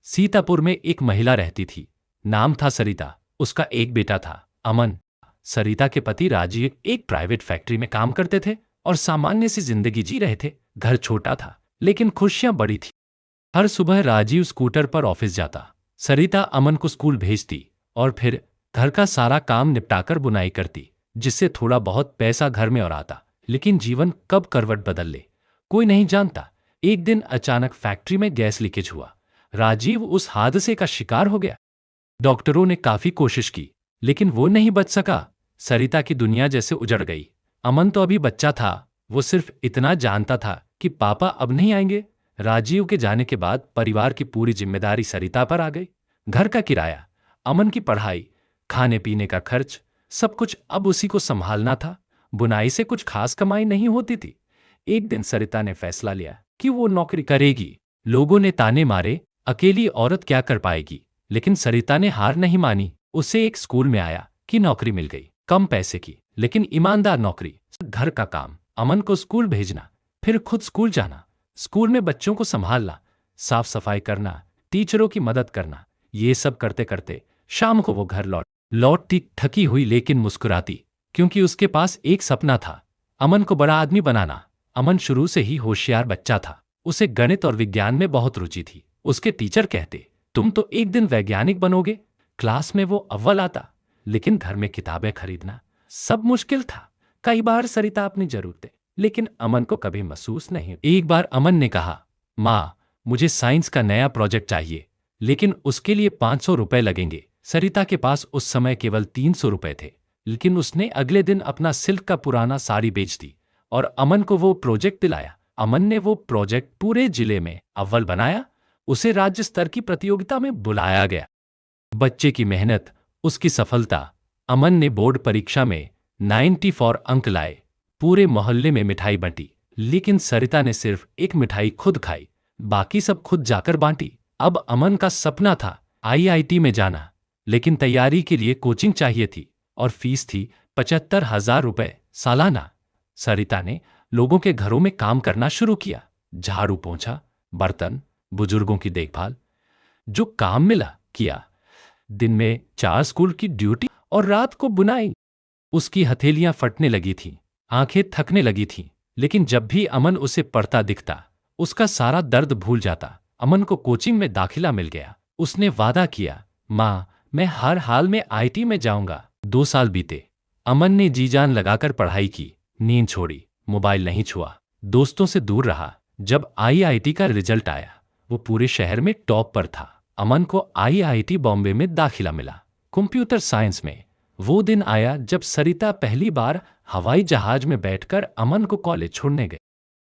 सीतापुर में एक महिला रहती थी। नाम था सरिता। उसका एक बेटा था, अमन। सरिता के पति राजीव एक प्राइवेट फैक्ट्री में काम करते थे और सामान्य सी जिंदगी जी रहे थे। घर छोटा था लेकिन खुशियां बड़ी थी। हर सुबह राजीव स्कूटर पर ऑफिस जाता, सरिता अमन को स्कूल भेजती और फिर घर का सारा काम निपटाकर बुनाई करती, जिससे थोड़ा बहुत पैसा घर में और आता। लेकिन जीवन कब करवट बदल ले कोई नहीं जानता। एक दिन अचानक फैक्ट्री में गैस लीकेज हुआ। राजीव उस हादसे का शिकार हो गया। डॉक्टरों ने काफी कोशिश की लेकिन वो नहीं बच सका। सरिता की दुनिया जैसे उजड़ गई। अमन तो अभी बच्चा था, वो सिर्फ इतना जानता था कि पापा अब नहीं आएंगे। राजीव के जाने के बाद परिवार की पूरी जिम्मेदारी सरिता पर आ गई। घर का किराया, अमन की पढ़ाई, खाने पीने का खर्च, सब कुछ अब उसी को संभालना था। बुनाई से कुछ खास कमाई नहीं होती थी। एक दिन सरिता ने फैसला लिया कि वो नौकरी करेगी। लोगों ने ताने मारे, अकेली औरत क्या कर पाएगी, लेकिन सरिता ने हार नहीं मानी। उसे एक स्कूल में आया कि नौकरी मिल गई, कम पैसे की लेकिन ईमानदार नौकरी। घर का काम, अमन को स्कूल भेजना, फिर खुद स्कूल जाना, स्कूल में बच्चों को संभालना, साफ सफाई करना, टीचरों की मदद करना। ये सब करते करते शाम को वो घर लौटती थकी हुई लेकिन मुस्कुराती, क्योंकि उसके पास एक सपना था, अमन को बड़ा आदमी बनाना। अमन शुरू से ही होशियार बच्चा था। उसे गणित और विज्ञान में बहुत रुचि थी। उसके टीचर कहते, तुम तो एक दिन वैज्ञानिक बनोगे। क्लास में वो अव्वल आता, लेकिन घर में किताबें खरीदना सब मुश्किल था। कई बार सरिता अपनी जरूरतें, लेकिन अमन को कभी महसूस नहीं। एक बार अमन ने कहा, माँ, मुझे साइंस का नया प्रोजेक्ट चाहिए, लेकिन उसके लिए 500 रुपए लगेंगे। सरिता के पास उस समय केवल 300 रुपए थे, लेकिन उसने अगले दिन अपना सिल्क का पुराना साड़ी बेच दी और अमन को वो प्रोजेक्ट दिलाया। अमन ने वो प्रोजेक्ट पूरे जिले में अव्वल बनाया। उसे राज्य स्तर की प्रतियोगिता में बुलाया गया। बच्चे की मेहनत, उसकी सफलता। अमन ने बोर्ड परीक्षा में 94 अंक लाए। पूरे मोहल्ले में मिठाई बंटी, लेकिन सरिता ने सिर्फ एक मिठाई खुद खाई, बाकी सब खुद जाकर बांटी। अब अमन का सपना था आईआईटी में जाना, लेकिन तैयारी के लिए कोचिंग चाहिए थी और फीस थी 75,000 रुपए सालाना। सरिता ने लोगों के घरों में काम करना शुरू किया, झाड़ू पोंछा, बर्तन, बुजुर्गों की देखभाल। जो काम मिला किया। दिन में 4 स्कूल की ड्यूटी और रात को बुनाई। उसकी हथेलियां फटने लगी थीं, आंखें थकने लगी थीं, लेकिन जब भी अमन उसे पढ़ता दिखता, उसका सारा दर्द भूल जाता। अमन को कोचिंग में दाखिला मिल गया। उसने वादा किया, माँ, मैं हर हाल में आईटी में जाऊंगा। 2 साल बीते। अमन ने जी जान लगाकर पढ़ाई की, नींद छोड़ी, मोबाइल नहीं छुआ, दोस्तों से दूर रहा। जब आईआईटी का रिजल्ट आया, वो पूरे शहर में टॉप पर था। अमन को आईआईटी बॉम्बे में दाखिला मिला, कंप्यूटर साइंस में। वो दिन आया जब सरिता पहली बार हवाई जहाज में बैठकर अमन को कॉलेज छोड़ने गई।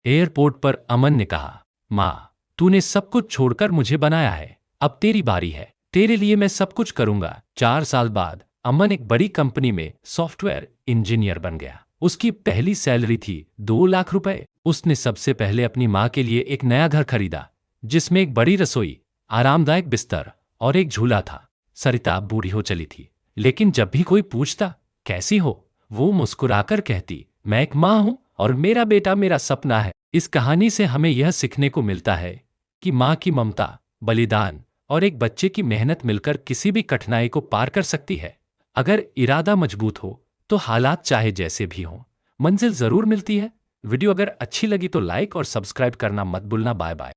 एयरपोर्ट पर अमन ने कहा, माँ, तूने सब कुछ छोड़कर मुझे बनाया है, अब तेरी बारी है, तेरे लिए मैं सब कुछ करूंगा। 4 साल बाद अमन एक बड़ी कंपनी में सॉफ्टवेयर इंजीनियर बन गया। उसकी पहली सैलरी थी 2 लाख रुपए। उसने सबसे पहले अपनी माँ के लिए एक नया घर खरीदा, जिसमें एक बड़ी रसोई, आरामदायक बिस्तर और एक झूला था। सरिता बूढ़ी हो चली थी, लेकिन जब भी कोई पूछता, कैसी हो, वो मुस्कुराकर कहती, मैं एक माँ हूं और मेरा बेटा मेरा सपना है। इस कहानी से हमें यह सीखने को मिलता है कि माँ की ममता, बलिदान और एक बच्चे की मेहनत मिलकर किसी भी कठिनाई को पार कर सकती है। अगर इरादा मजबूत हो तो हालात चाहे जैसे भी हों, मंजिल जरूर मिलती है। वीडियो अगर अच्छी लगी तो लाइक और सब्सक्राइब करना मत भूलना। Bye bye.